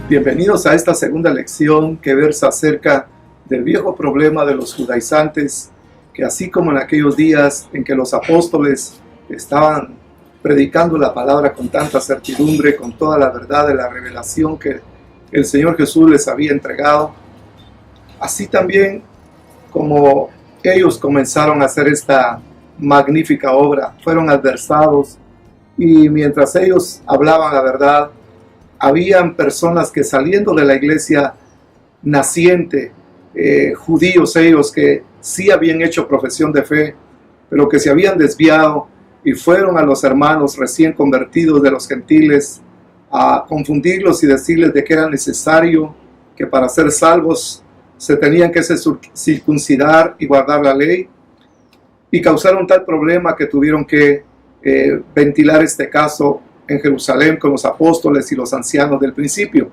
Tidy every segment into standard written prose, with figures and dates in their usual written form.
Bienvenidos a esta segunda lección que versa acerca del viejo problema de los judaizantes, que así como en aquellos días en que los apóstoles estaban predicando la palabra con tanta certidumbre, con toda la verdad de la revelación que el Señor Jesús les había entregado, así también como ellos comenzaron a hacer esta magnífica obra, fueron adversados, y mientras ellos hablaban la verdad, habían personas que saliendo de la iglesia naciente, judíos ellos que sí habían hecho profesión de fe, pero que se habían desviado y fueron a los hermanos recién convertidos de los gentiles a confundirlos y decirles de que era necesario que para ser salvos se tenían que circuncidar y guardar la ley, y causaron tal problema que tuvieron que ventilar este caso en Jerusalén con los apóstoles y los ancianos del principio,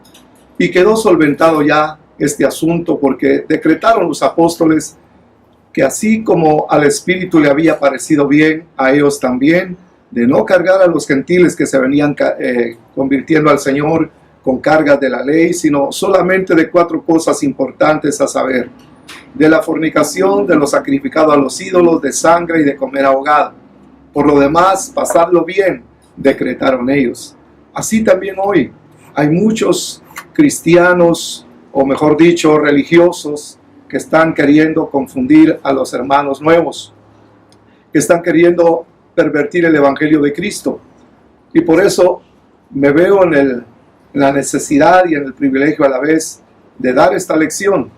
y quedó solventado ya este asunto porque decretaron los apóstoles que así como al Espíritu le había parecido bien, a ellos también, de no cargar a los gentiles que se venían convirtiendo al Señor con cargas de la ley, sino solamente de 4 cosas importantes, a saber, de la fornicación, de lo sacrificado a los ídolos, de sangre y de comer ahogado. Por lo demás, pasadlo bien, decretaron ellos. Así también hoy hay muchos cristianos, o mejor dicho, religiosos, que están queriendo confundir a los hermanos nuevos, que están queriendo pervertir el Evangelio de Cristo. Y por eso me veo en la necesidad y en el privilegio a la vez de dar esta lección,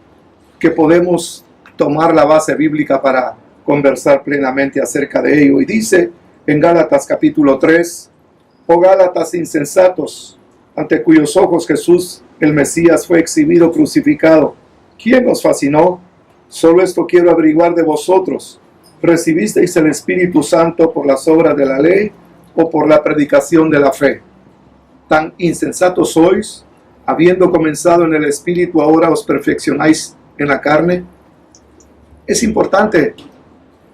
que podemos tomar la base bíblica para conversar plenamente acerca de ello. Y dice en Gálatas capítulo 3, «Oh Gálatas insensatos, ante cuyos ojos Jesús el Mesías fue exhibido crucificado, ¿quién os fascinó? Solo esto quiero averiguar de vosotros. ¿Recibisteis el Espíritu Santo por las obras de la ley o por la predicación de la fe? ¿Tan insensatos sois? Habiendo comenzado en el Espíritu, ahora os perfeccionáis en la carne». Es importante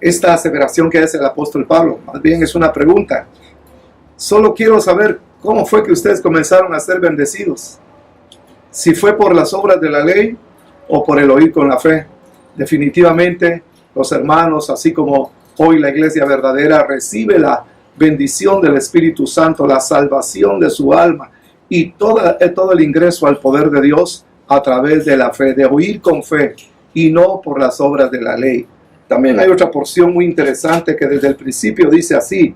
esta aseveración que hace el apóstol Pablo. Más bien es una pregunta. Solo quiero saber cómo fue que ustedes comenzaron a ser bendecidos. Si fue por las obras de la ley o por el oír con la fe. Definitivamente los hermanos, así como hoy la iglesia verdadera recibe la bendición del Espíritu Santo, la salvación de su alma y todo el ingreso al poder de Dios a través de la fe, de oír con fe y no por las obras de la ley. También hay otra porción muy interesante que desde el principio dice así,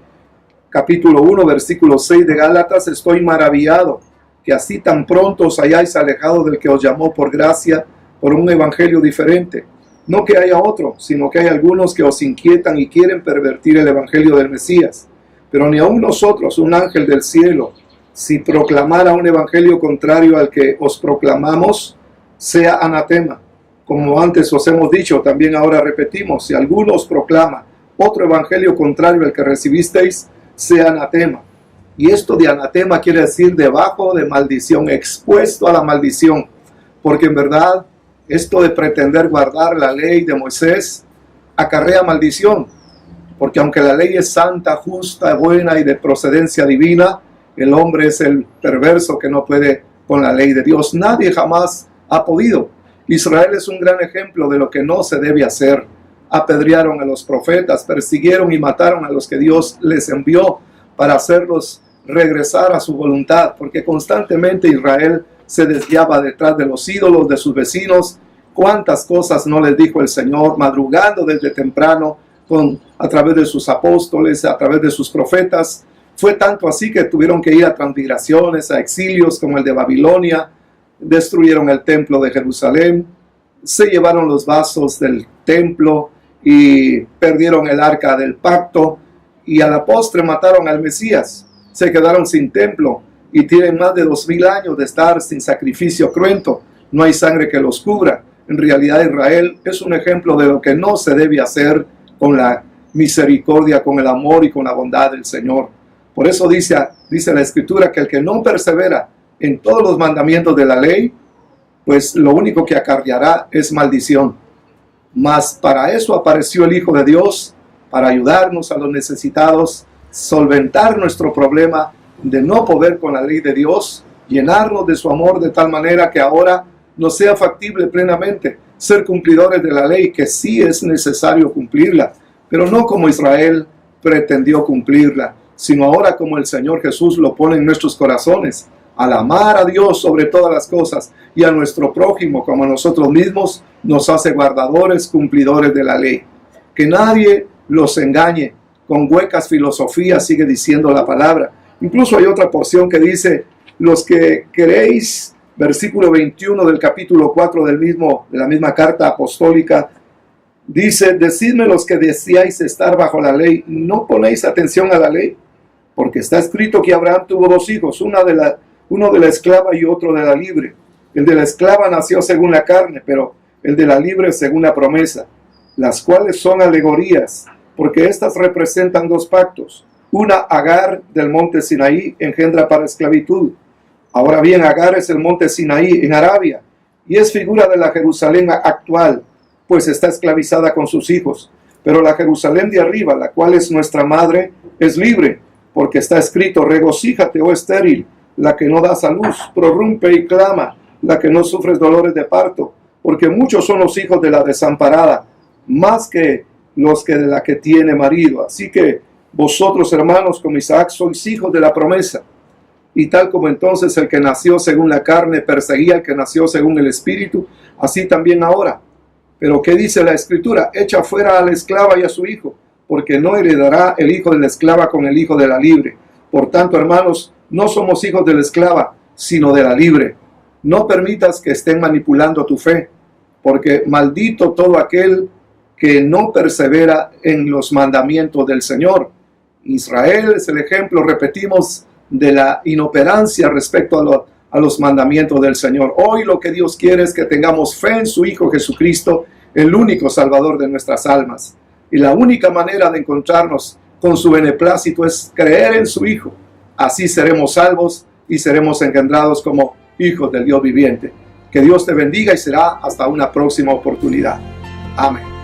capítulo 1, versículo 6 de Gálatas: «Estoy maravillado que así tan pronto os hayáis alejado del que os llamó por gracia, por un evangelio diferente. No que haya otro, sino que hay algunos que os inquietan y quieren pervertir el evangelio del Mesías. Pero ni aun nosotros, un ángel del cielo, si proclamara un evangelio contrario al que os proclamamos, sea anatema. Como antes os hemos dicho, también ahora repetimos, si alguno os proclama otro evangelio contrario al que recibisteis, sea anatema». Y esto de anatema quiere decir debajo de maldición, expuesto a la maldición. Porque en verdad, esto de pretender guardar la ley de Moisés acarrea maldición. Porque aunque la ley es santa, justa, buena y de procedencia divina, el hombre es el perverso que no puede con la ley de Dios. Nadie jamás ha podido. Israel es un gran ejemplo de lo que no se debe hacer. Apedrearon a los profetas, persiguieron y mataron a los que Dios les envió para hacerlos regresar a su voluntad, porque constantemente Israel se desviaba detrás de los ídolos de sus vecinos. Cuántas cosas no les dijo el Señor, madrugando desde temprano, a través de sus apóstoles, a través de sus profetas. Fue tanto así que tuvieron que ir a transmigraciones, a exilios como el de Babilonia. Destruyeron el templo de Jerusalén, se llevaron los vasos del templo y perdieron el arca del pacto, y a la postre mataron al Mesías. Se quedaron sin templo y tienen más de 2000 años de estar sin sacrificio cruento. No hay sangre que los cubra. En realidad Israel es un ejemplo de lo que no se debe hacer con la misericordia, con el amor y con la bondad del Señor. Por eso dice la Escritura que el que no persevera en todos los mandamientos de la ley, pues lo único que acarreará es maldición. Mas para eso apareció el Hijo de Dios, para ayudarnos a los necesitados, solventar nuestro problema de no poder con la ley de Dios llenarnos de su amor de tal manera que ahora nos sea factible plenamente ser cumplidores de la ley, que sí es necesario cumplirla, pero no como Israel pretendió cumplirla, sino ahora como el Señor Jesús lo pone en nuestros corazones, al amar a Dios sobre todas las cosas y a nuestro prójimo como a nosotros mismos, nos hace guardadores, cumplidores de la ley. Que nadie los engañe con huecas filosofías, sigue diciendo la palabra. Incluso hay otra porción que dice, los que queréis, versículo 21 del capítulo 4 de la misma carta apostólica, dice, decidme los que deseáis estar bajo la ley, ¿no ponéis atención a la ley? Porque está escrito que Abraham tuvo dos hijos, uno de la esclava y otro de la libre. El de la esclava nació según la carne, pero el de la libre según la promesa, las cuales son alegorías, porque éstas representan dos pactos. Una, Agar del monte Sinaí, engendra para esclavitud. Ahora bien, Agar es el monte Sinaí en Arabia, y es figura de la Jerusalén actual, pues está esclavizada con sus hijos. Pero la Jerusalén de arriba, la cual es nuestra madre, es libre, porque está escrito, regocíjate, oh estéril, la que no das a luz, prorrumpe y clama, la que no sufres dolores de parto, porque muchos son los hijos de la desamparada, más que los que de la que tiene marido. Así que vosotros, hermanos, como Isaac, sois hijos de la promesa. Y tal como entonces el que nació según la carne perseguía al que nació según el Espíritu, así también ahora. Pero ¿qué dice la Escritura? Echa fuera a la esclava y a su hijo, porque no heredará el hijo de la esclava con el hijo de la libre. Por tanto, hermanos, no somos hijos de la esclava, sino de la libre. No permitas que estén manipulando tu fe, porque maldito todo aquel que no persevera en los mandamientos del Señor. Israel es el ejemplo, repetimos, de la inoperancia respecto a los mandamientos del Señor. Hoy lo que Dios quiere es que tengamos fe en su Hijo Jesucristo, el único Salvador de nuestras almas. Y la única manera de encontrarnos con su beneplácito es creer en su Hijo. Así seremos salvos y seremos engendrados como hijos del Dios viviente. Que Dios te bendiga y será hasta una próxima oportunidad. Amén.